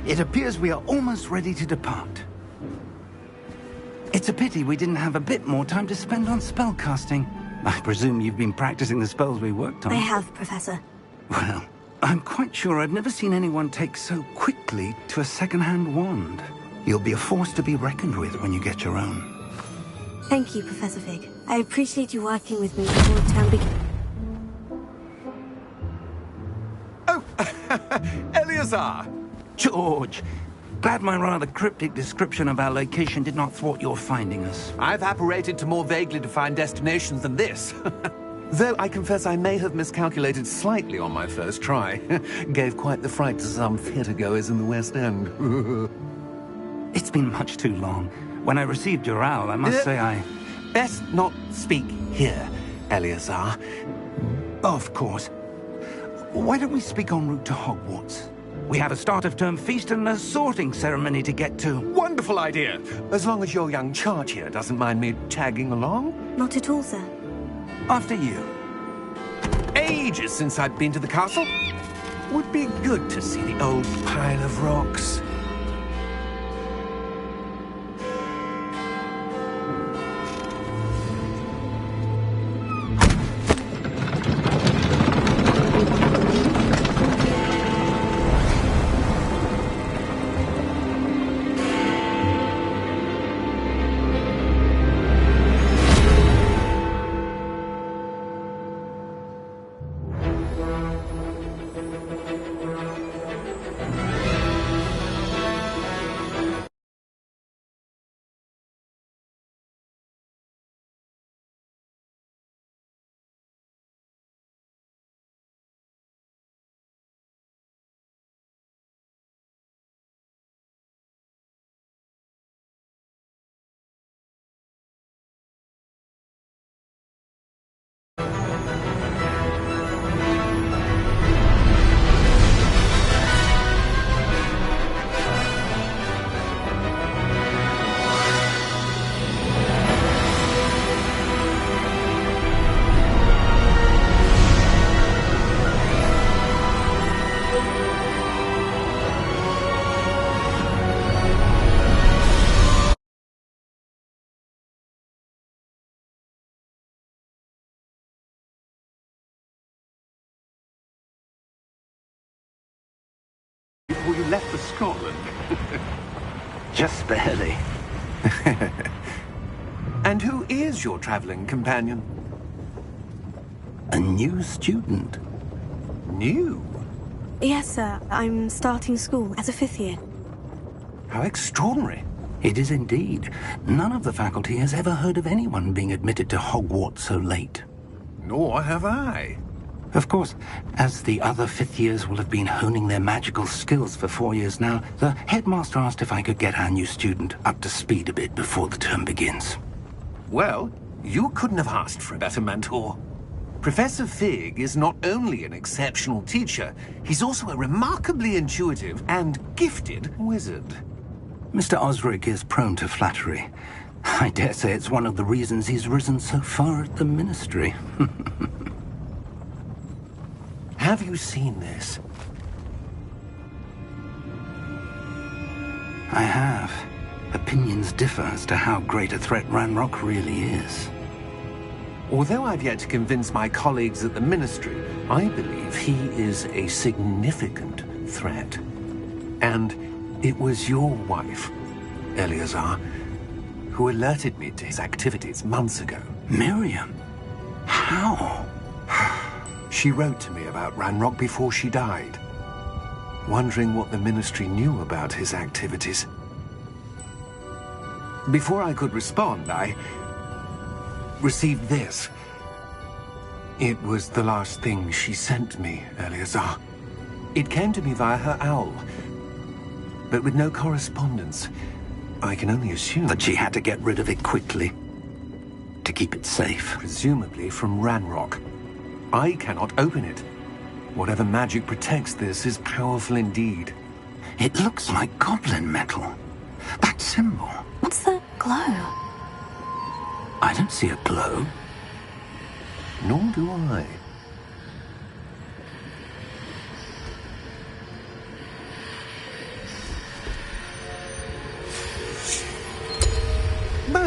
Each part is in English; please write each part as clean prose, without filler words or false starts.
It appears we are almost ready to depart. It's a pity we didn't have a bit more time to spend on spellcasting. I presume you've been practicing the spells we worked on. I have, Professor. Well, I'm quite sure I've never seen anyone take so quickly to a second-hand wand. You'll be a force to be reckoned with when you get your own. Thank you, Professor Fig. I appreciate you working with me before the term begins. Oh, Eleazar! George! Glad my rather cryptic description of our location did not thwart your finding us. I've apparated to more vaguely defined destinations than this. Though I confess I may have miscalculated slightly on my first try. Gave quite the fright to some theatre-goers in the West End. It's been much too long. When I received your owl, I must say I... Best not speak here, Eleazar. Of course. Why don't we speak en route to Hogwarts? We have a start-of-term feast and a sorting ceremony to get to. Wonderful idea! As long as your young charge here doesn't mind me tagging along. Not at all, sir. After you. Ages since I've been to the castle. Would be good to see the old pile of rocks. Before you left for Scotland? Just barely. And who is your traveling companion? A new student. New? Yes, sir. I'm starting school as a 5th year. How extraordinary. It is indeed. None of the faculty has ever heard of anyone being admitted to Hogwarts so late. Nor have I. Of course, as the other 5th years will have been honing their magical skills for 4 years now, the headmaster asked if I could get our new student up to speed a bit before the term begins. Well, you couldn't have asked for a better mentor. Professor Fig is not only an exceptional teacher, he's also a remarkably intuitive and gifted wizard. Mr. Osric is prone to flattery. I dare say it's one of the reasons he's risen so far at the Ministry. Have you seen this? I have. Opinions differ as to how great a threat Ranrock really is. Although I've yet to convince my colleagues at the Ministry, I believe he is a significant threat. And it was your wife, Eleazar, who alerted me to his activities months ago. Miriam? How? She wrote to me about Ranrock before she died, wondering what the Ministry knew about his activities. Before I could respond, I received this. It was the last thing she sent me, Eleazar. It came to me via her owl, but with no correspondence. I can only assume that she had to get rid of it quickly, to keep it safe. Presumably from Ranrock. I cannot open it. Whatever magic protects this is powerful indeed. It looks like goblin metal. That symbol. What's the glow? I don't see a glow. Nor do I.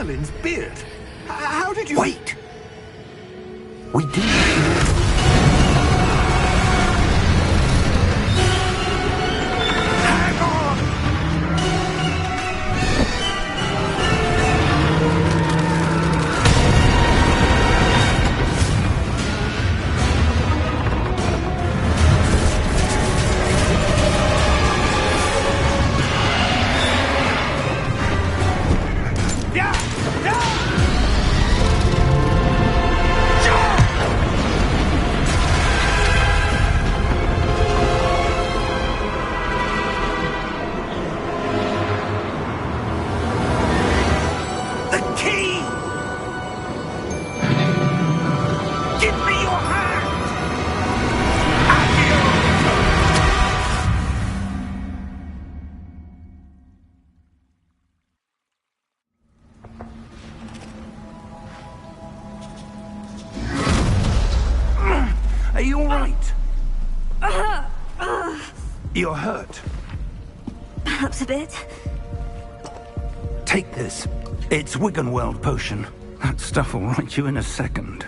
Merlin's beard. How did you... Wait! We didn't... Are you all right? You're hurt. Perhaps a bit. Take this. It's Wiggenweld potion. That stuff will right you in a second.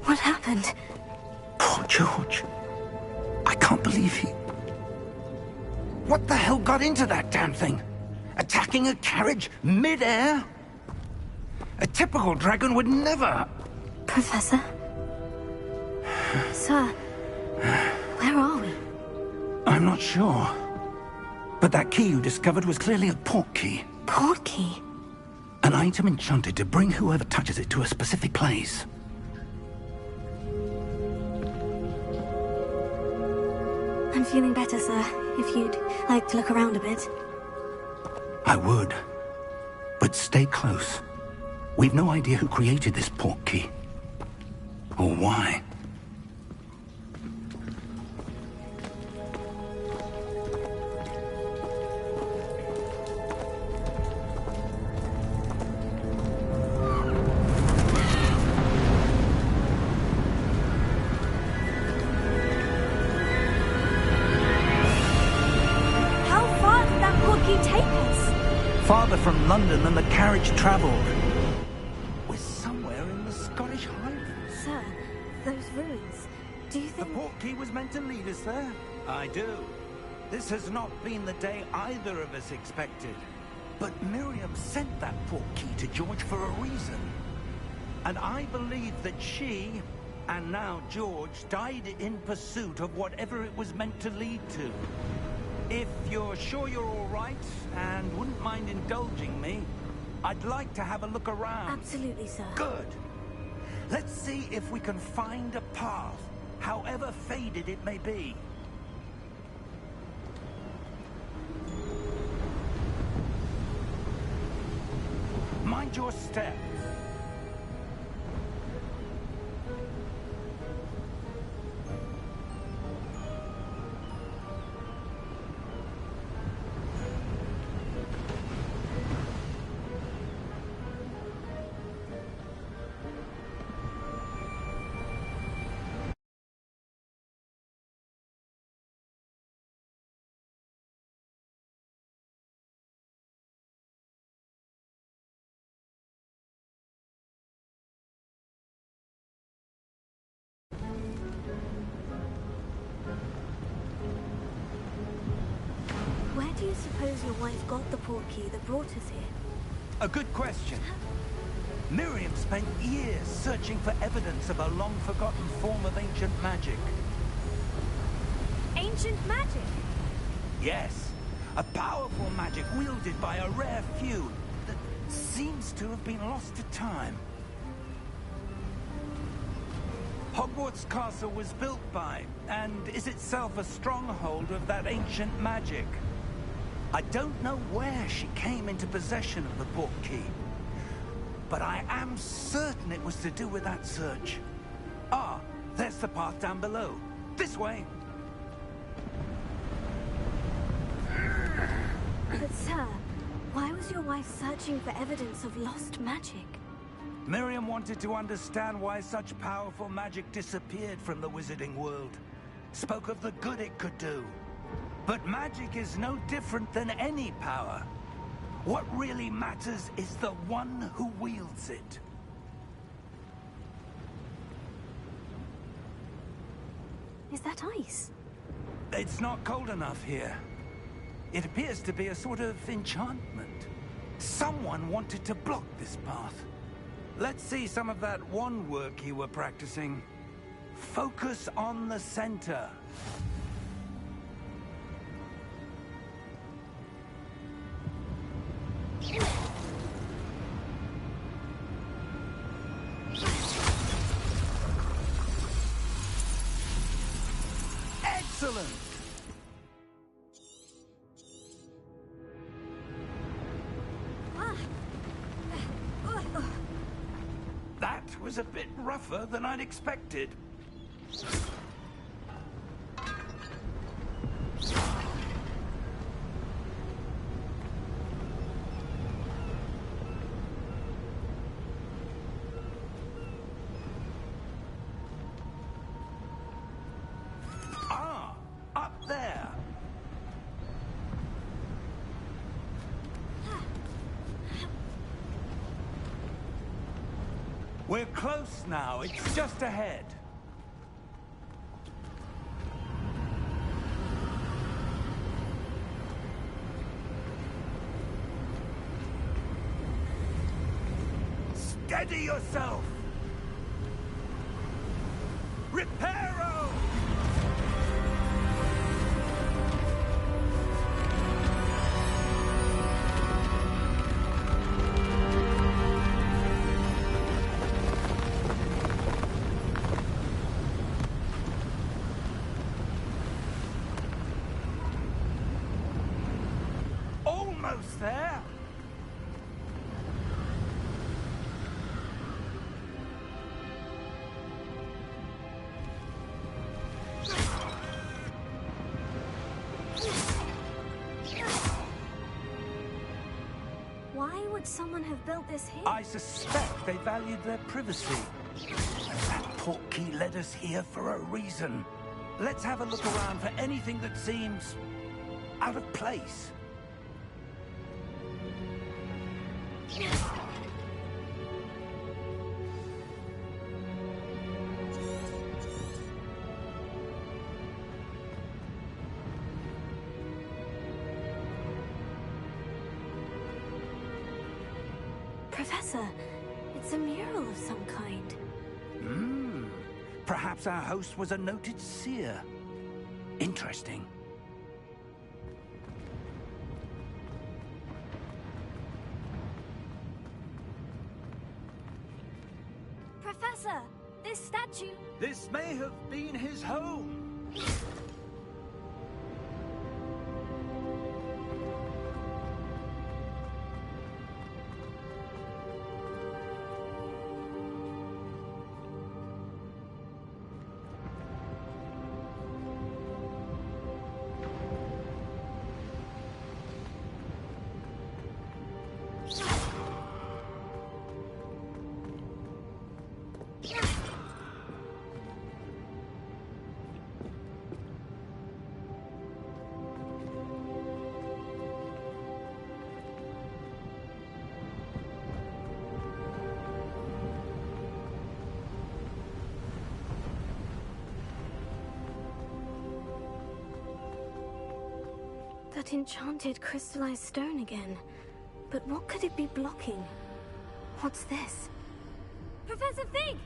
What happened? Poor George. I can't believe he... What the hell got into that damn thing? Attacking a carriage mid-air? A typical dragon would never... Professor? Sir, where are we? I'm not sure. But that key you discovered was clearly a port key. Port key? An item enchanted to bring whoever touches it to a specific place. I'm feeling better, sir. If you'd like to look around a bit. I would. But stay close. We've no idea who created this port key. Or why. Farther from London than the carriage travelled. We're somewhere in the Scottish Highlands. Sir, those ruins. Do you think... The port key was meant to lead us there? I do. This has not been the day either of us expected. But Miriam sent that port key to George for a reason. And I believe that she, and now George, died in pursuit of whatever it was meant to lead to. If you're sure you're all right, and wouldn't mind indulging me, I'd like to have a look around. Absolutely, sir. Good. Let's see if we can find a path, however faded it may be. Mind your step. Where do you suppose your wife got the port key that brought us here? A good question. Miriam spent years searching for evidence of a long-forgotten form of ancient magic. Ancient magic? Yes, a powerful magic wielded by a rare few that seems to have been lost to time. Hogwarts Castle was built by, and is itself a stronghold of that ancient magic. I don't know where she came into possession of the port key, but I am certain it was to do with that search. Ah, there's the path down below. This way. But sir, why was your wife searching for evidence of lost magic? Miriam wanted to understand why such powerful magic disappeared from the wizarding world. Spoke of the good it could do. But magic is no different than any power. What really matters is the one who wields it. Is that ice? It's not cold enough here. It appears to be a sort of enchantment. Someone wanted to block this path. Let's see some of that wand work you were practicing. Focus on the center. Excellent! That was a bit rougher than I'd expected. Ah, up there. We're close now. It's just ahead. Steady yourself! Reparo! Almost there! Why would someone have built this here? I suspect they valued their privacy. That portkey led us here for a reason. Let's have a look around for anything that seems out of place. Professor, it's a mural of some kind. Perhaps our host was a noted seer. Interesting. Professor, this statue... This may have been his home. That enchanted crystallized stone again. But what could it be blocking? What's this? Professor Fig!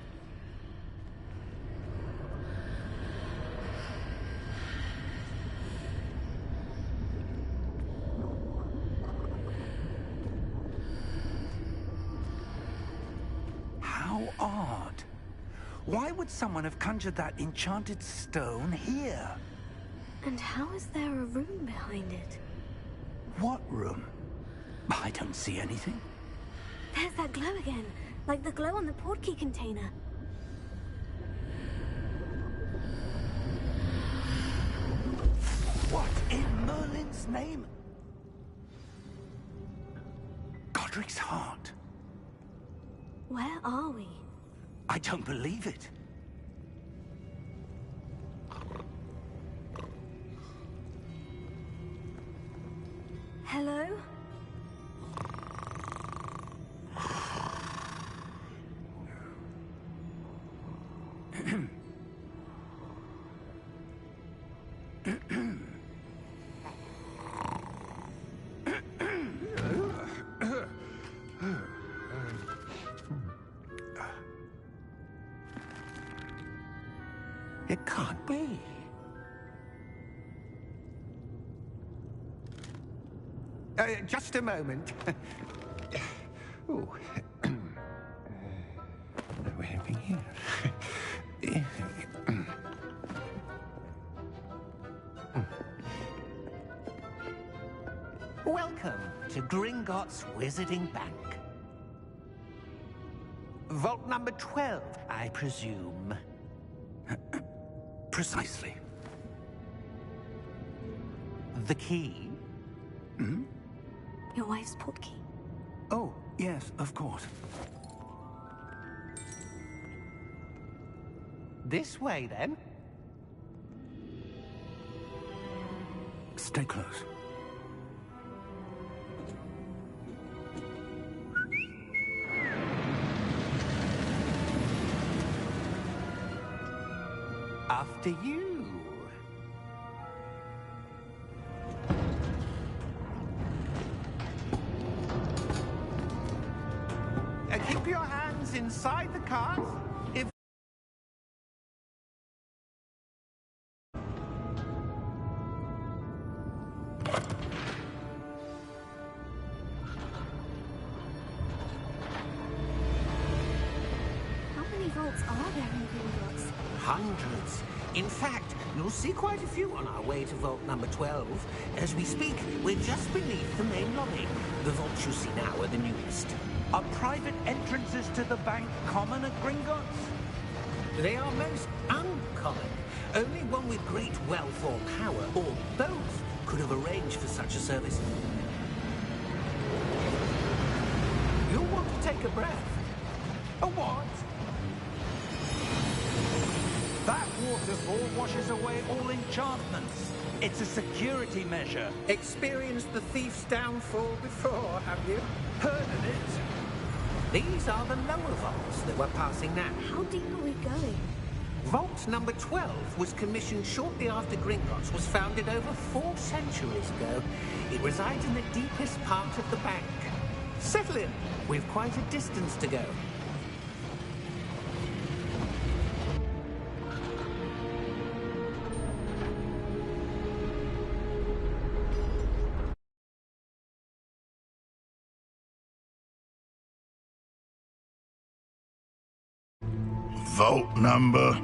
How odd. Why would someone have conjured that enchanted stone here? And how is there a room behind it? What room? I don't see anything. There's that glow again, like the glow on the portkey container. What in Merlin's name? Godric's heart. Where are we? I don't believe it. Hello? It can't be. Just a moment. Oh. Anything here? Welcome to Gringotts Wizarding Bank. Vault number 12, I presume. Precisely. The key? Your wife's portkey. Oh, yes, of course. This way, then. Stay close. After you. Keep your hands inside the cart. If How many vaults are there in Gringotts? hundreds. In fact, you'll see quite a few on our way to vault number 12. As we speak, we're just beneath the main lobby. The vaults you see now are the newest. Are private entrances to the bank common at Gringotts? They are most uncommon. Only one with great wealth or power, or both, could have arranged for such a service. You'll want to take a breath. A what? That waterfall washes away all enchantments. It's a security measure. Experienced the thief's downfall before, have you? Heard of it? These are the lower vaults that we're passing now. How deep are we going? Vault number 12 was commissioned shortly after Gringotts was founded over 4 centuries ago. It resides in the deepest part of the bank. Settle in. We've quite a distance to go. Vault number?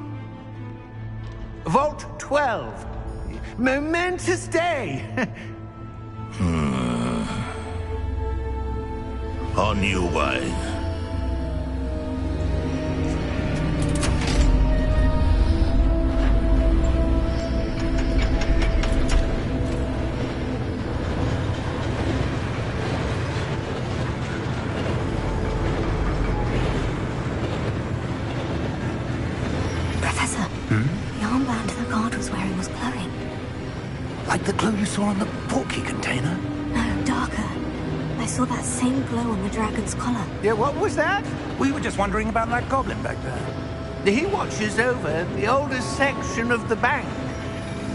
Vault 12. Momentous day. On your way. Professor, the armband the guard was wearing was glowing. Like the glow you saw on the portkey container? No, darker. I saw that same glow on the dragon's collar. Yeah, what was that? We were just wondering about that goblin back there. He watches over the oldest section of the bank.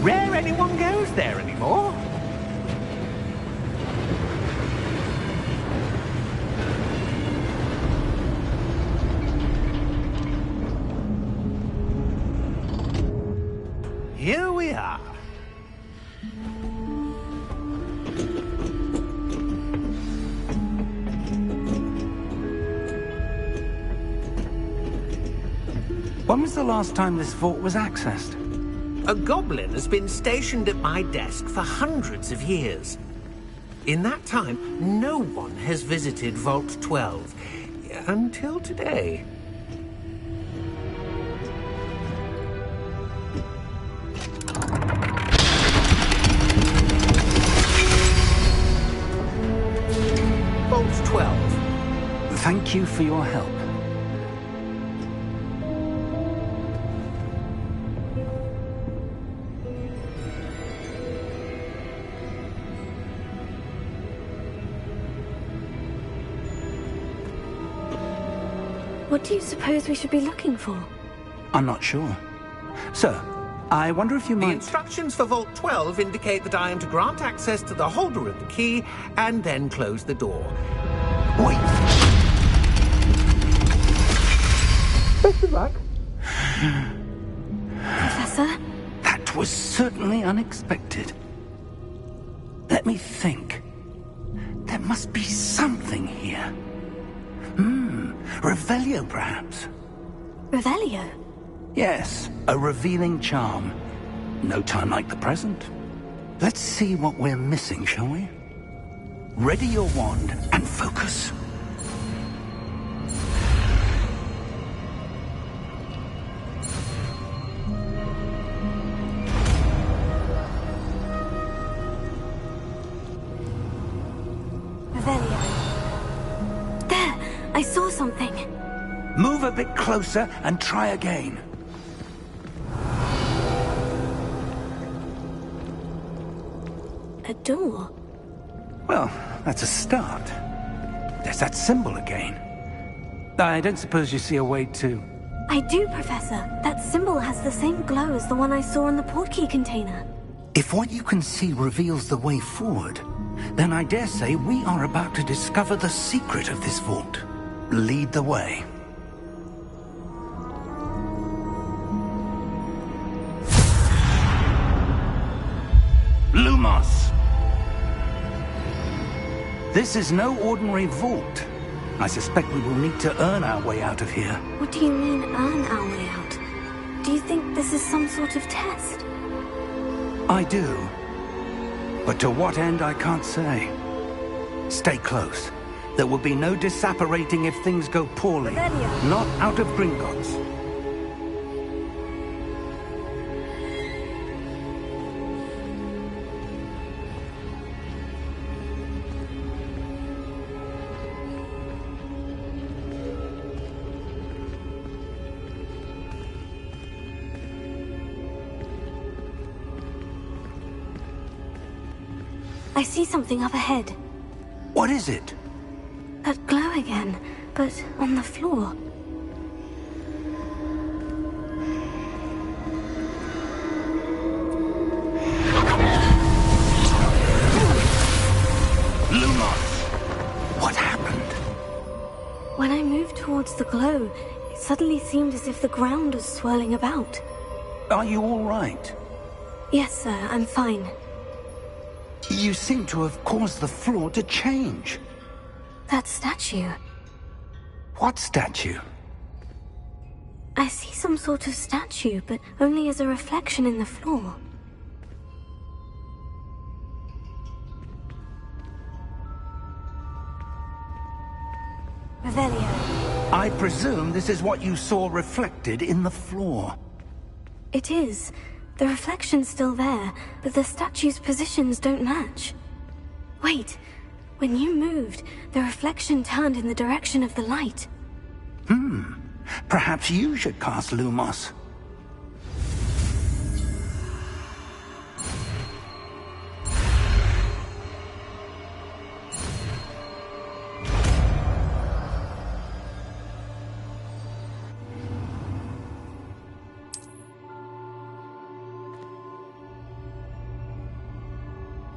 Rare anyone goes there anymore. Here we are. When was the last time this vault was accessed? A goblin has been stationed at my desk for hundreds of years. In that time, no one has visited Vault 12. Until today. Vault 12. Thank you for your help. What do you suppose we should be looking for? I'm not sure. Sir, I wonder if you The might... instructions for Vault 12 indicate that I am to grant access to the holder of the key and then close the door. Wait! Best of luck. Professor? That was certainly unexpected. Let me think. There must be something here. Revelio, perhaps? Revelio? Yes, a revealing charm. No time like the present. Let's see what we're missing, shall we? Ready your wand and focus. Revelio. There! I saw something. Move a bit closer and try again. A door? Well, that's a start. There's that symbol again. I don't suppose you see a way to... I do, Professor. That symbol has the same glow as the one I saw in the portkey container. If what you can see reveals the way forward, then I dare say we are about to discover the secret of this vault. Lead the way. Lumos! This is no ordinary vault. I suspect we will need to earn our way out of here. What do you mean, earn our way out? Do you think this is some sort of test? I do. But to what end, I can't say. Stay close. There will be no disapparating if things go poorly. Revelio. Not out of Gringotts. I see something up ahead. What is it? That glow again, but on the floor. Lumos! What happened? When I moved towards the glow, it suddenly seemed as if the ground was swirling about. Are you all right? Yes, sir, I'm fine. You seem to have caused the floor to change. That statue. What statue? I see some sort of statue, but only as a reflection in the floor. Revelio. I presume this is what you saw reflected in the floor. It is. The reflection's still there, but the statue's positions don't match. Wait. When you moved, the reflection turned in the direction of the light. Perhaps you should cast Lumos.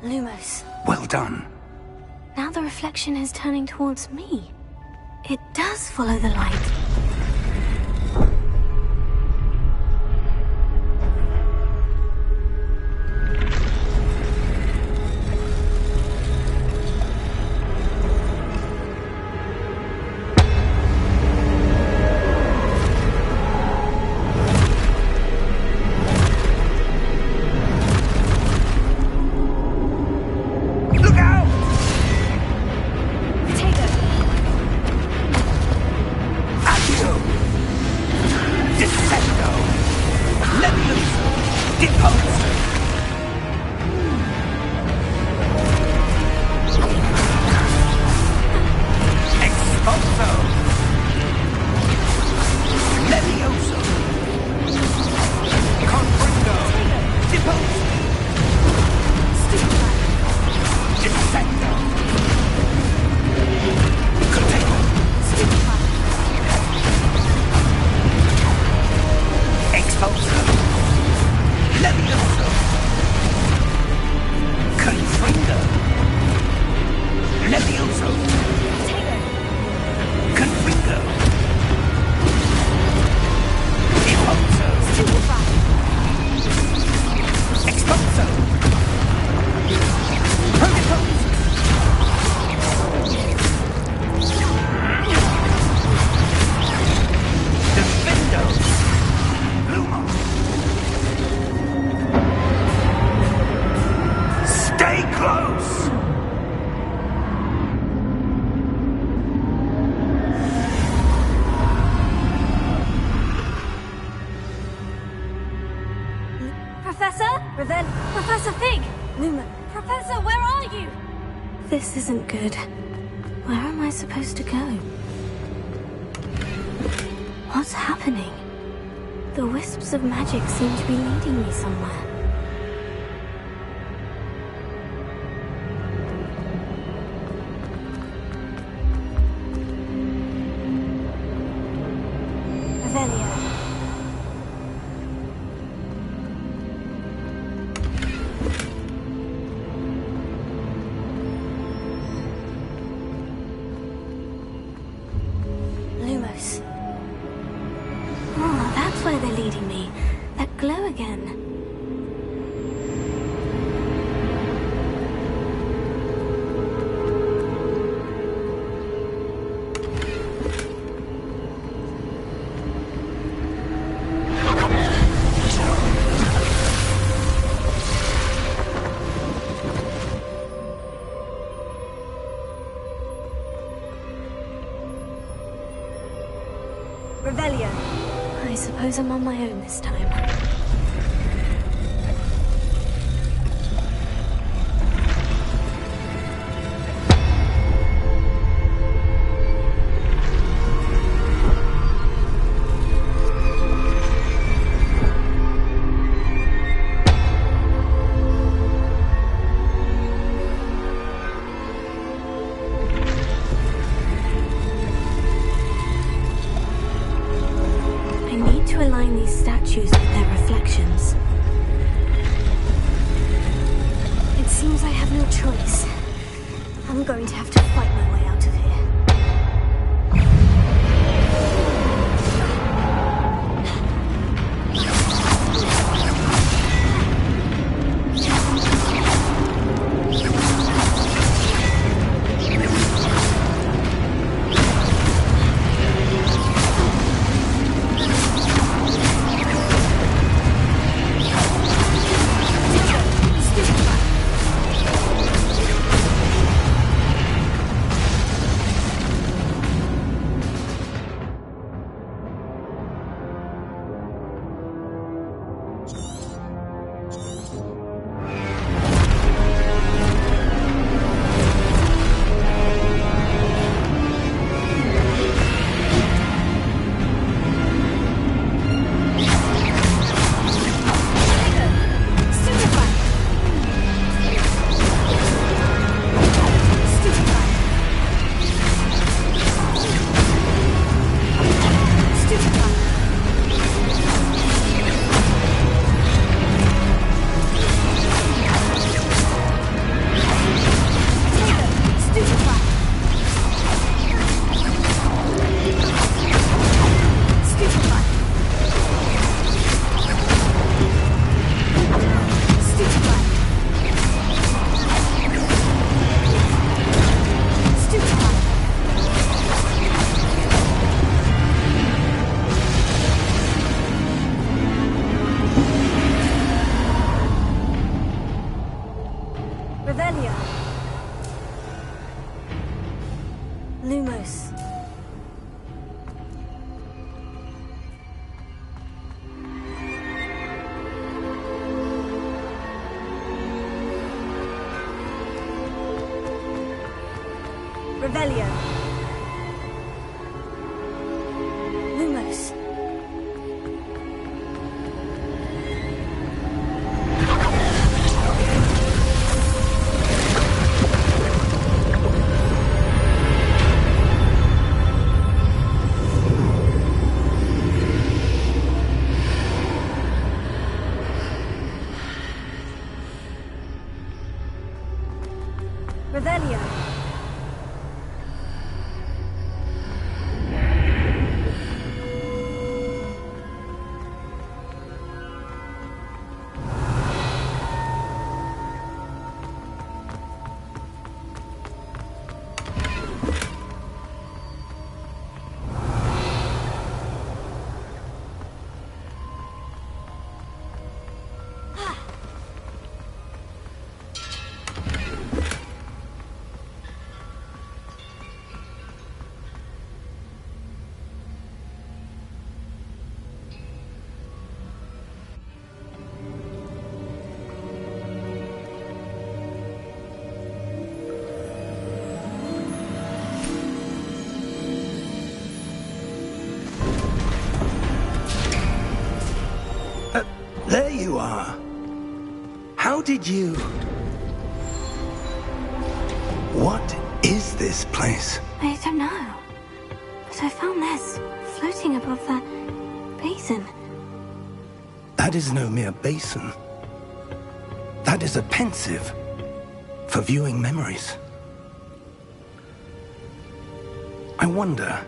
Lumos. Well done. Now the reflection is turning towards me. It does follow the light. At close! Professor? Professor Fig! Luma. Professor, where are you? This isn't good. Where am I supposed to go? What's happening? The wisps of magic seem to be leading me somewhere. Revelio. Where they're leading me. That glow again. Revelio. I suppose I'm on my own this time. Align these statues with their reflections. It seems I have no choice. I'm going to have to fight my way out of here. Revelio. Lumos. Revelio. Lumos. Revelio. How did you... What is this place? I don't know. But I found this floating above that basin. That is no mere basin. That is a pensive for viewing memories. I wonder...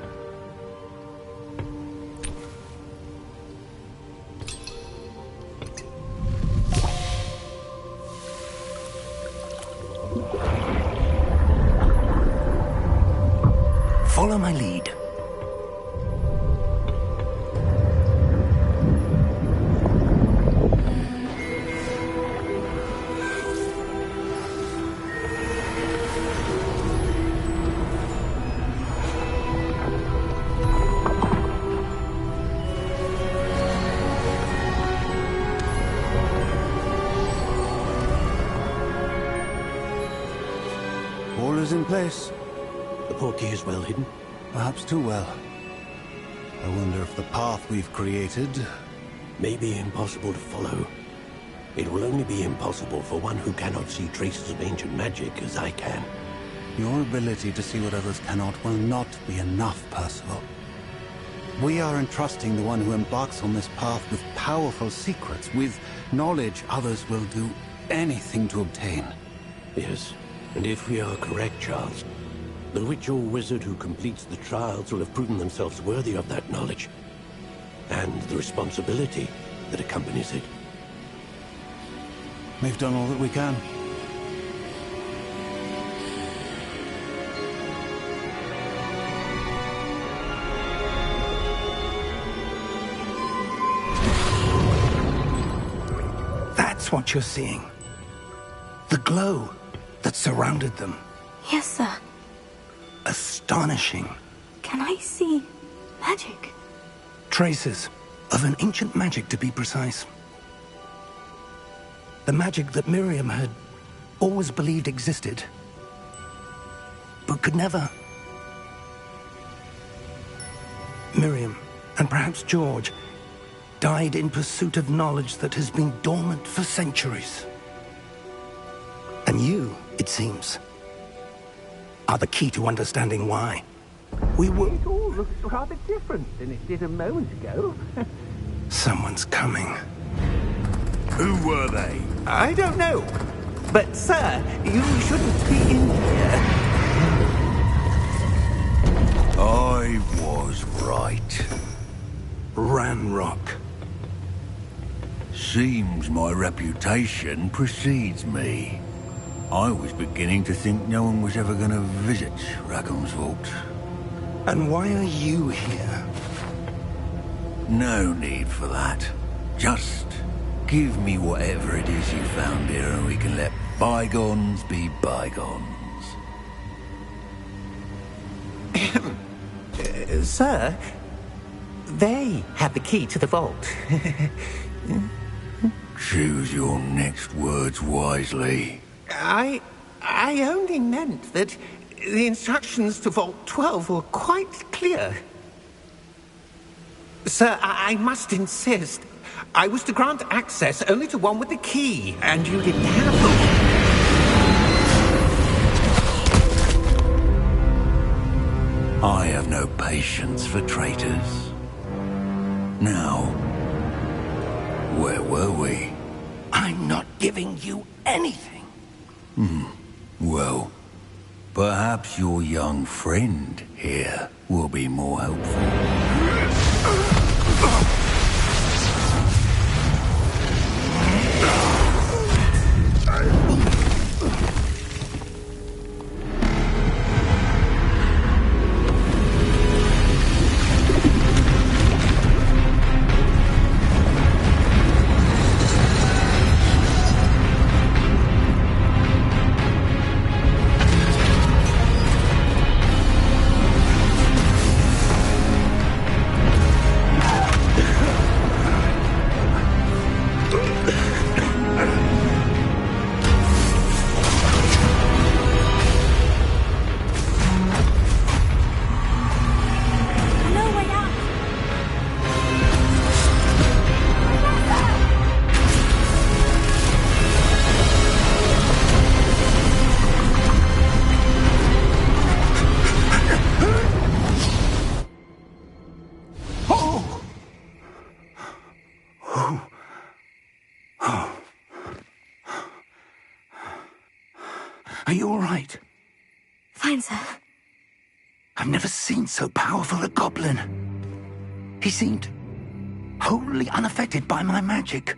Follow my lead. All is in place. The portkey is well hidden. Perhaps too well. I wonder if the path we've created... May be impossible to follow. It will only be impossible for one who cannot see traces of ancient magic as I can. Your ability to see what others cannot will not be enough, Percival. We are entrusting the one who embarks on this path with powerful secrets, with knowledge others will do anything to obtain. Yes, and if we are correct, Charles, the witch or wizard who completes the trials will have proven themselves worthy of that knowledge, and the responsibility that accompanies it. We've done all that we can. That's what you're seeing. The glow that surrounded them. Yes, sir. Astonishing. Can I see magic? Traces of an ancient magic, to be precise. The magic that Miriam had always believed existed, but could never. Miriam, and perhaps George, died in pursuit of knowledge that has been dormant for centuries. And you, it seems, are the key to understanding why. We will... It all looks rather different than it did a moment ago. Someone's coming. Who were they? I don't know. But, sir, you shouldn't be in here. I was right. Ranrock. Seems my reputation precedes me. I was beginning to think no one was ever going to visit Rackham's Vault. And why are you here? No need for that. Just give me whatever it is you found here and we can let bygones be bygones. Sir, they have the key to the vault. Choose your next words wisely. I only meant that the instructions to Vault 12 were quite clear. Sir, I must insist. I was to grant access only to one with the key, and you didn't have them. I have no patience for traitors. Now, where were we? I'm not giving you anything. Well, perhaps your young friend here will be more helpful. Are you all right? Fine, sir. I've never seen so powerful a goblin. He seemed wholly unaffected by my magic.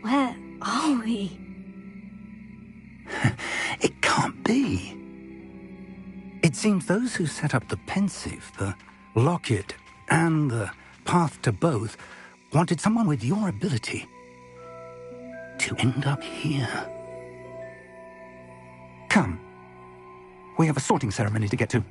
Where are we? It can't be. It seems those who set up the pensive, the locket, and the path to both wanted someone with your ability to end up here. Come. We have a sorting ceremony to get to.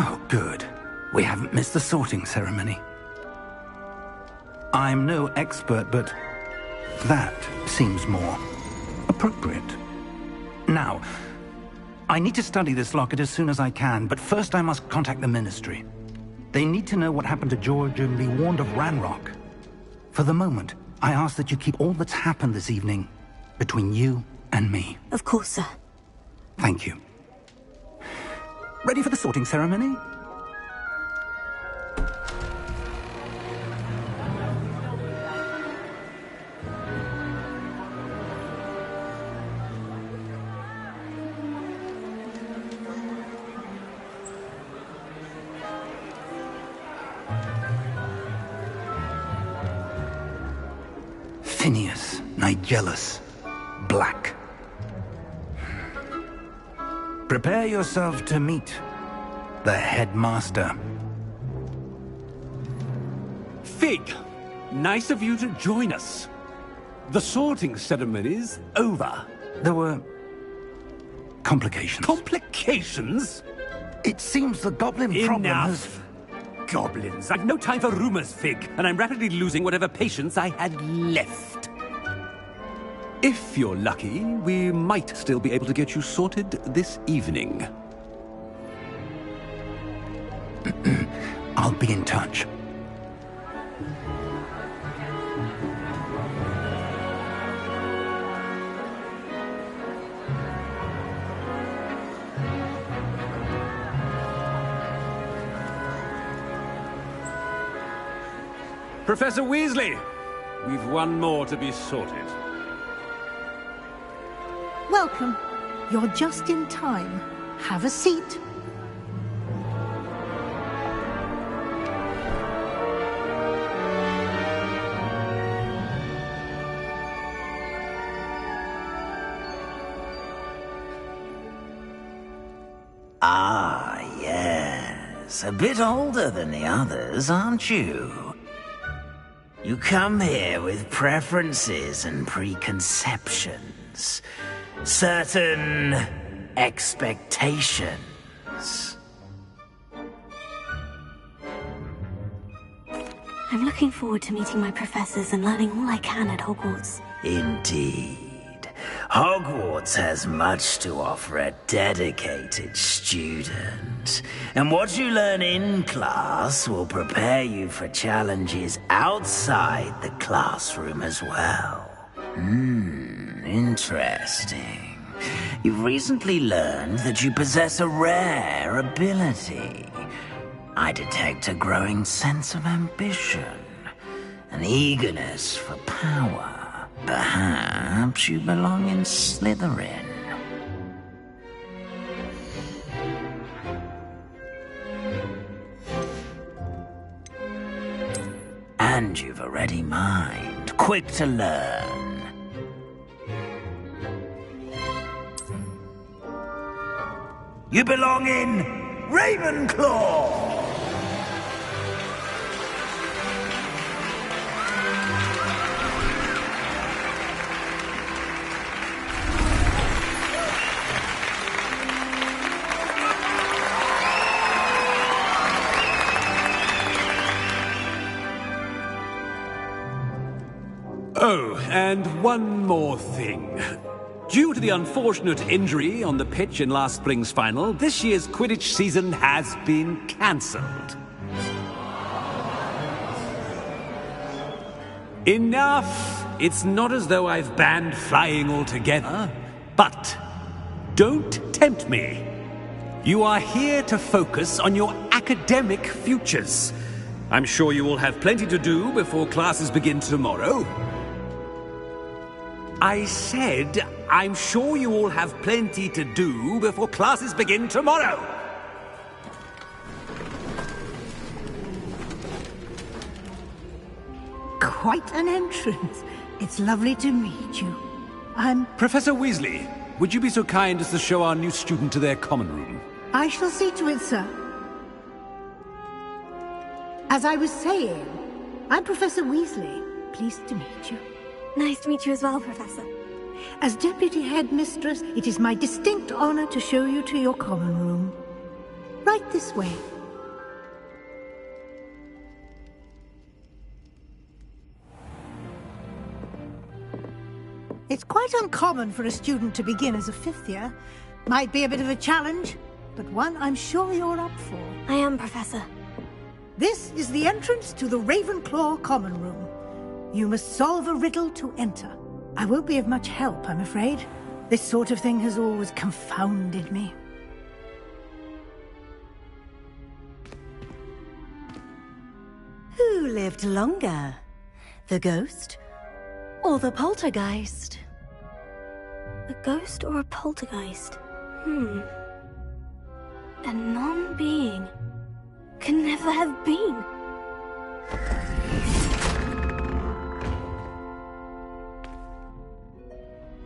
Oh, good. We haven't missed the sorting ceremony. I'm no expert, but that seems more appropriate. Now, I need to study this locket as soon as I can, but first I must contact the Ministry. They need to know what happened to George and be warned of Ranrock. For the moment, I ask that you keep all that's happened this evening between you and me. Of course, sir. Thank you. Ready for the sorting ceremony? Phineas, Nigellus, Black. Prepare yourself to meet the headmaster. Fig, nice of you to join us. The sorting ceremony's over. There were complications. Complications? It seems the goblin problem has... Enough. Goblins. I've no time for rumors, Fig, and I'm rapidly losing whatever patience I had left. If you're lucky, we might still be able to get you sorted this evening. I'll be in touch. Professor Weasley, we've one more to be sorted. Welcome. You're just in time. Have a seat. Ah, yes. A bit older than the others, aren't you? You come here with preferences and preconceptions. Certain expectations. I'm looking forward to meeting my professors and learning all I can at Hogwarts. Indeed. Hogwarts has much to offer a dedicated student. And what you learn in class will prepare you for challenges outside the classroom as well. Interesting. You've recently learned that you possess a rare ability. I detect a growing sense of ambition, an eagerness for power. Perhaps you belong in Slytherin. And you've a ready mind, quick to learn. You belong in Ravenclaw! Oh, and one more thing. Due to the unfortunate injury on the pitch in last spring's final, this year's Quidditch season has been cancelled. Enough! It's not as though I've banned flying altogether, but don't tempt me. You are here to focus on your academic futures. I'm sure you will have plenty to do before classes begin tomorrow. I said, I'm sure you all have plenty to do before classes begin tomorrow. Quite an entrance. It's lovely to meet you. Professor Weasley, would you be so kind as to show our new student to their common room? I shall see to it, sir. As I was saying, I'm Professor Weasley. Pleased to meet you. Nice to meet you as well, Professor. As Deputy Headmistress, it is my distinct honor to show you to your common room. Right this way. It's quite uncommon for a student to begin as a fifth year. Might be a bit of a challenge, but one I'm sure you're up for. I am, Professor. This is the entrance to the Ravenclaw common room. You must solve a riddle to enter. I won't be of much help, I'm afraid. This sort of thing has always confounded me. Who lived longer? The ghost or the poltergeist? A ghost or a poltergeist? A non-being can never have been.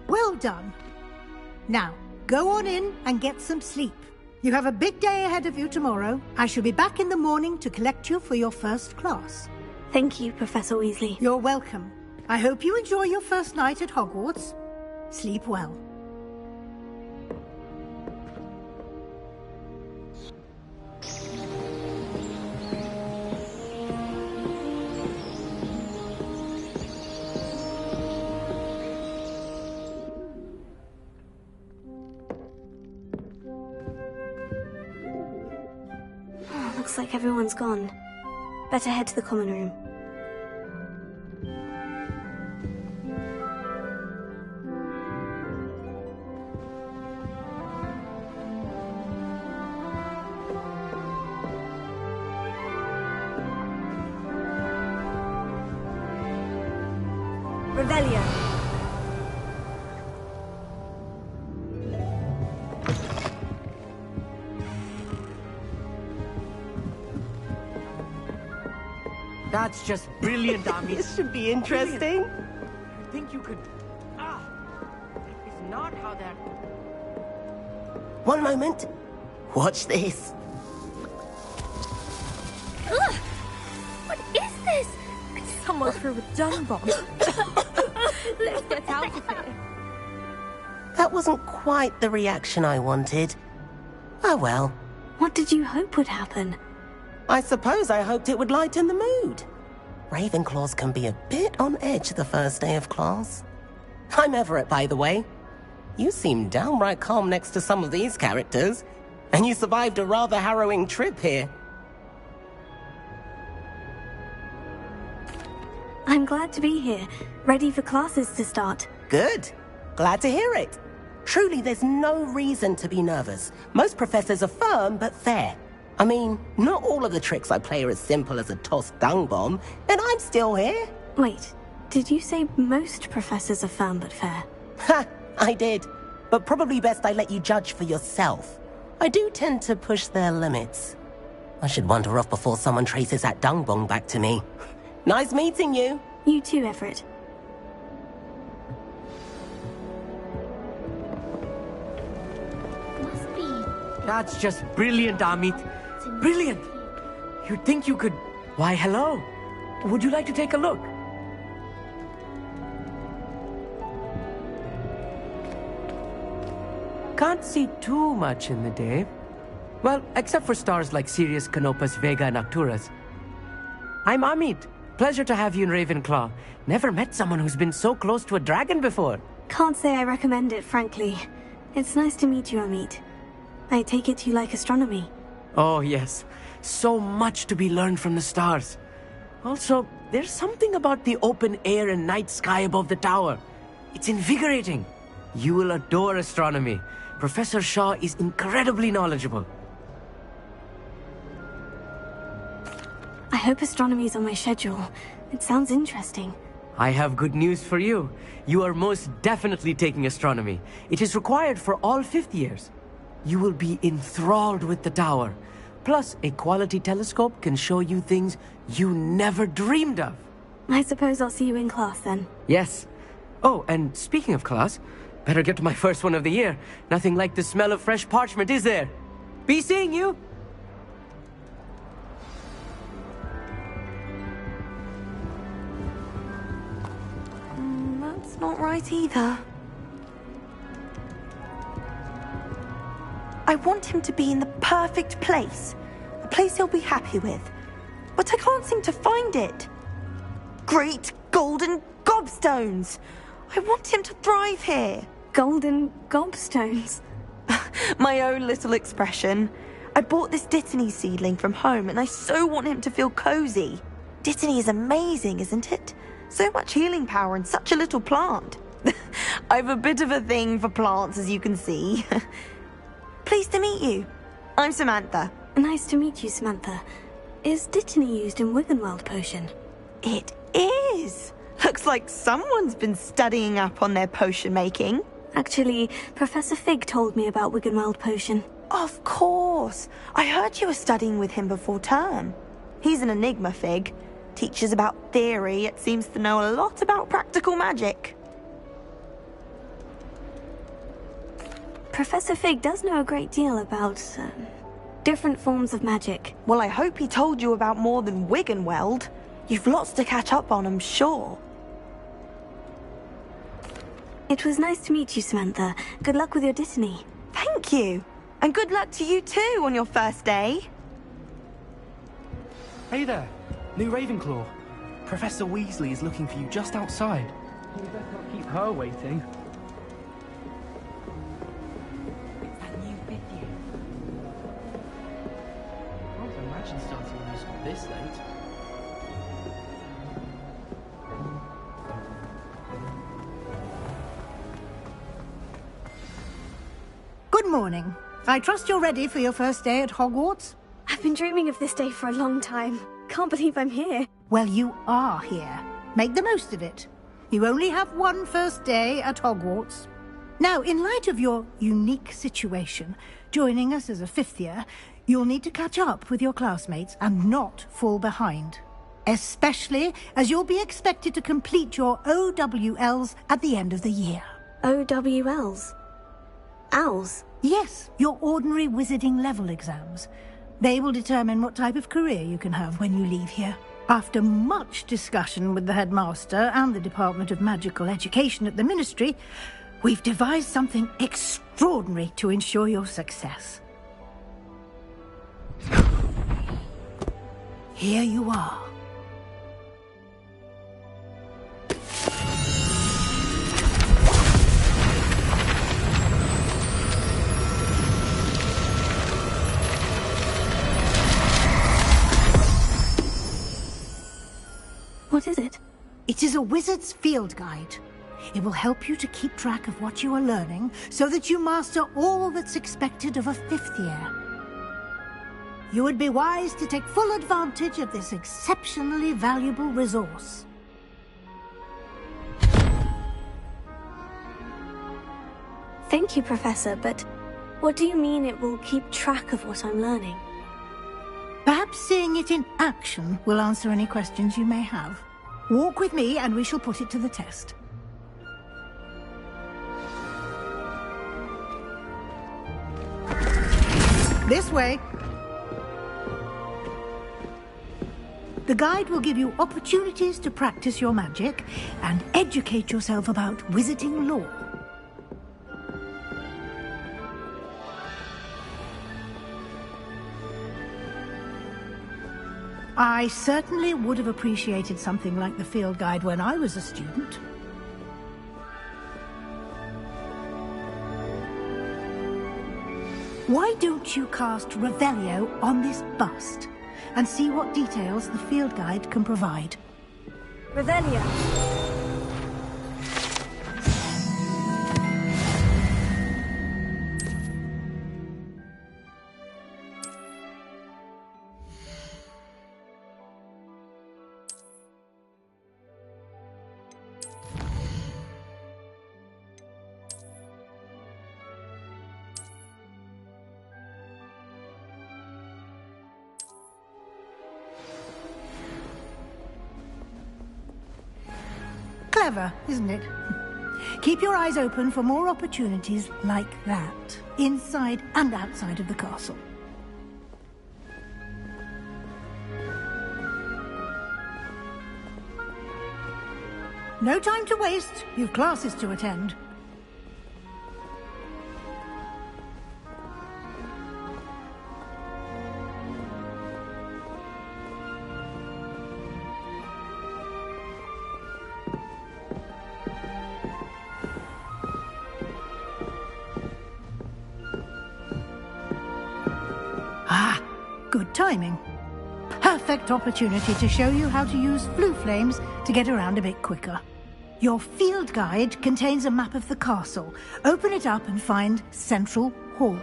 Well done. Now, go on in and get some sleep. You have a big day ahead of you tomorrow. I shall be back in the morning to collect you for your first class. Thank you, Professor Weasley. You're welcome. I hope you enjoy your first night at Hogwarts. Sleep well. Looks like everyone's gone. Better head to the common room. Revelio. That's just brilliant, Ami. This should be interesting. I think you could... It's not how that... One moment. Watch this. Ugh! What is this? It's Someone threw a dung bomb. Let's get out of here. That wasn't quite the reaction I wanted. Oh well. What did you hope would happen? I suppose I hoped it would lighten the mood. Ravenclaws can be a bit on edge the first day of class. I'm Everett, by the way. You seem downright calm next to some of these characters, and you survived a rather harrowing trip here. I'm glad to be here, ready for classes to start. Good. Glad to hear it. Truly, there's no reason to be nervous. Most professors are firm but fair. I mean, not all of the tricks I play are as simple as a tossed dung bomb, and I'm still here. Wait, did you say most professors are firm but fair? Ha! I did. But probably best I let you judge for yourself. I do tend to push their limits. I should wander off before someone traces that dung bomb back to me. Nice meeting you. You too, Everett. That's just brilliant, Amit. Brilliant! You'd think you could... Why, hello. Would you like to take a look? Can't see too much in the day. Well, except for stars like Sirius, Canopus, Vega, and Arcturus. I'm Amit. Pleasure to have you in Ravenclaw. Never met someone who's been so close to a dragon before. Can't say I recommend it, frankly. It's nice to meet you, Amit. I take it you like astronomy. Oh, yes. So much to be learned from the stars. Also, there's something about the open air and night sky above the tower. It's invigorating. You will adore astronomy. Professor Shaw is incredibly knowledgeable. I hope astronomy's on my schedule. It sounds interesting. I have good news for you. You are most definitely taking astronomy. It is required for all 5th years. You will be enthralled with the tower. Plus, a quality telescope can show you things you never dreamed of. I suppose I'll see you in class then. Yes. Oh, and speaking of class, better get to my first one of the year. Nothing like the smell of fresh parchment, is there? Be seeing you! That's not right either. I want him to be in the perfect place. A place he'll be happy with. But I can't seem to find it. Great golden gobstones! I want him to thrive here. Golden gobstones? My own little expression. I bought this Dittany seedling from home and I so want him to feel cozy. Dittany is amazing, isn't it? So much healing power in such a little plant. I've a bit of a thing for plants, as you can see. Pleased to meet you. I'm Samantha. Nice to meet you, Samantha. Is Dittany used in Wiggenweld potion? It is. Looks like someone's been studying up on their potion making. Actually, Professor Fig told me about Wiggenweld potion. Of course. I heard you were studying with him before term. He's an enigma, Fig. Teaches about theory, yet seems to know a lot about practical magic. Professor Fig does know a great deal about, different forms of magic. Well, I hope he told you about more than Wiggenweld. You've lots to catch up on, I'm sure. It was nice to meet you, Samantha. Good luck with your Dittany. Thank you. And good luck to you too on your first day. Hey there, new Ravenclaw. Professor Weasley is looking for you just outside. You better not keep her waiting. Imagine starting a new school this late. Good morning. I trust you're ready for your first day at Hogwarts? I've been dreaming of this day for a long time. Can't believe I'm here. Well, you are here. Make the most of it. You only have one first day at Hogwarts. Now, in light of your unique situation, joining us as a 5th year, you'll need to catch up with your classmates and not fall behind. Especially as you'll be expected to complete your OWLs at the end of the year. OWLs? Owls? Yes, your ordinary wizarding level exams. They will determine what type of career you can have when you leave here. After much discussion with the headmaster and the Department of Magical Education at the Ministry, we've devised something extraordinary to ensure your success. Here you are. What is it? It is a wizard's field guide. It will help you to keep track of what you are learning so that you master all that's expected of a 5th year. You would be wise to take full advantage of this exceptionally valuable resource. Thank you, Professor, but what do you mean it will keep track of what I'm learning? Perhaps seeing it in action will answer any questions you may have. Walk with me and we shall put it to the test. This way. The guide will give you opportunities to practice your magic and educate yourself about wizarding lore. I certainly would have appreciated something like the field guide when I was a student. Why don't you cast Revelio on this bust and see what details the field guide can provide? Revelio! Clever, isn't it? Keep your eyes open for more opportunities like that, inside and outside of the castle. No time to waste. You've classes to attend. Good timing. Perfect opportunity to show you how to use blue flames to get around a bit quicker. Your field guide contains a map of the castle. Open it up and find Central Hall.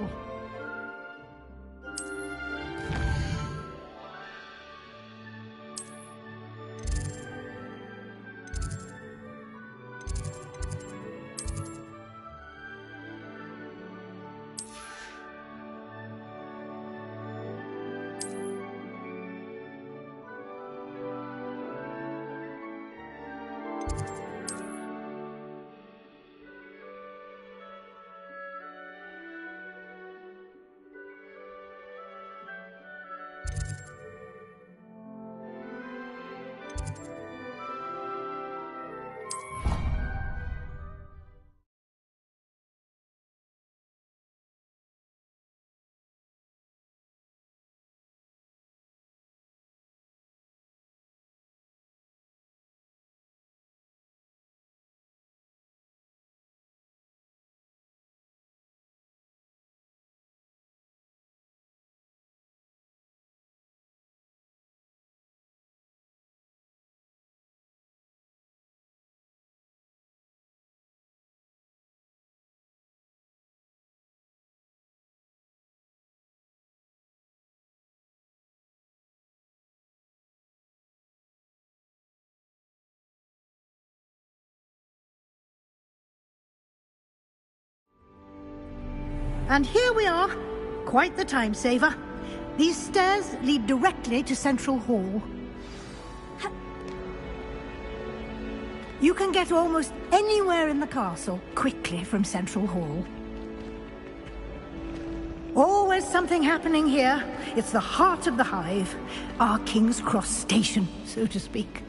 And here we are. Quite the time saver. These stairs lead directly to Central Hall. You can get almost anywhere in the castle quickly from Central Hall. Always always something happening here. It's the heart of the hive. Our King's Cross station, so to speak.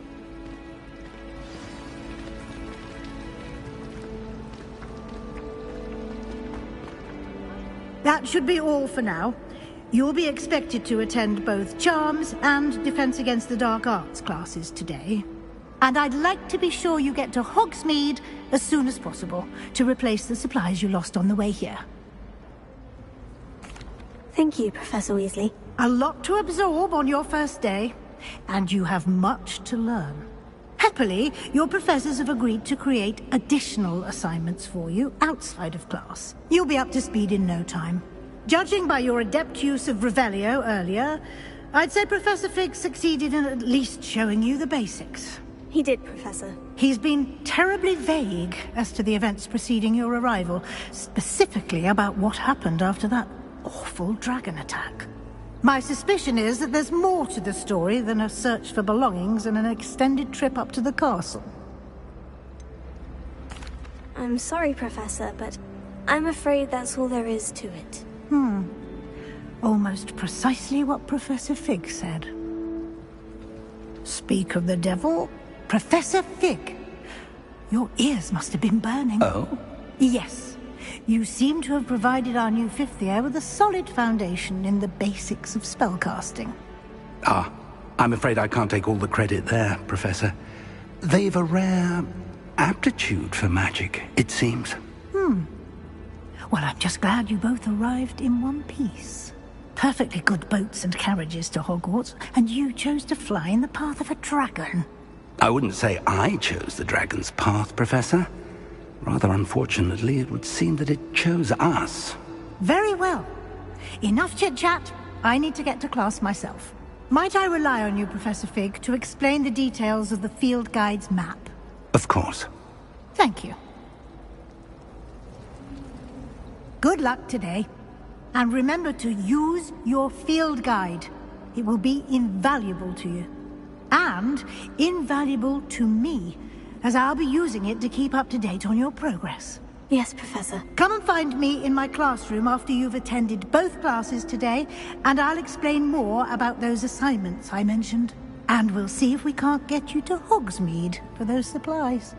That should be all for now. You'll be expected to attend both Charms and Defense Against the Dark Arts classes today. And I'd like to be sure you get to Hogsmeade as soon as possible to replace the supplies you lost on the way here. Thank you, Professor Weasley. A lot to absorb on your first day, and you have much to learn. Happily, your professors have agreed to create additional assignments for you outside of class. You'll be up to speed in no time. Judging by your adept use of Revelio earlier, I'd say Professor Fig succeeded in at least showing you the basics. He did, Professor. He's been terribly vague as to the events preceding your arrival, specifically about what happened after that awful dragon attack. My suspicion is that there's more to the story than a search for belongings and an extended trip up to the castle. I'm sorry, Professor, but I'm afraid that's all there is to it. Almost precisely what Professor Fig said. Speak of the devil, Professor Fig. Your ears must have been burning. Oh? Yes. You seem to have provided our new fifth year with a solid foundation in the basics of spellcasting. Ah, I'm afraid I can't take all the credit there, Professor. They've a rare aptitude for magic, it seems. Well, I'm just glad you both arrived in one piece. Perfectly good boats and carriages to Hogwarts, and you chose to fly in the path of a dragon. I wouldn't say I chose the dragon's path, Professor. Rather unfortunately, it would seem that it chose us. Very well. Enough chit-chat. I need to get to class myself. Might I rely on you, Professor Fig, to explain the details of the field guide's map? Of course. Thank you. Good luck today. And remember to use your field guide. It will be invaluable to you. And invaluable to me, as I'll be using it to keep up to date on your progress. Yes, Professor. Come and find me in my classroom after you've attended both classes today, and I'll explain more about those assignments I mentioned. And we'll see if we can't get you to Hogsmeade for those supplies.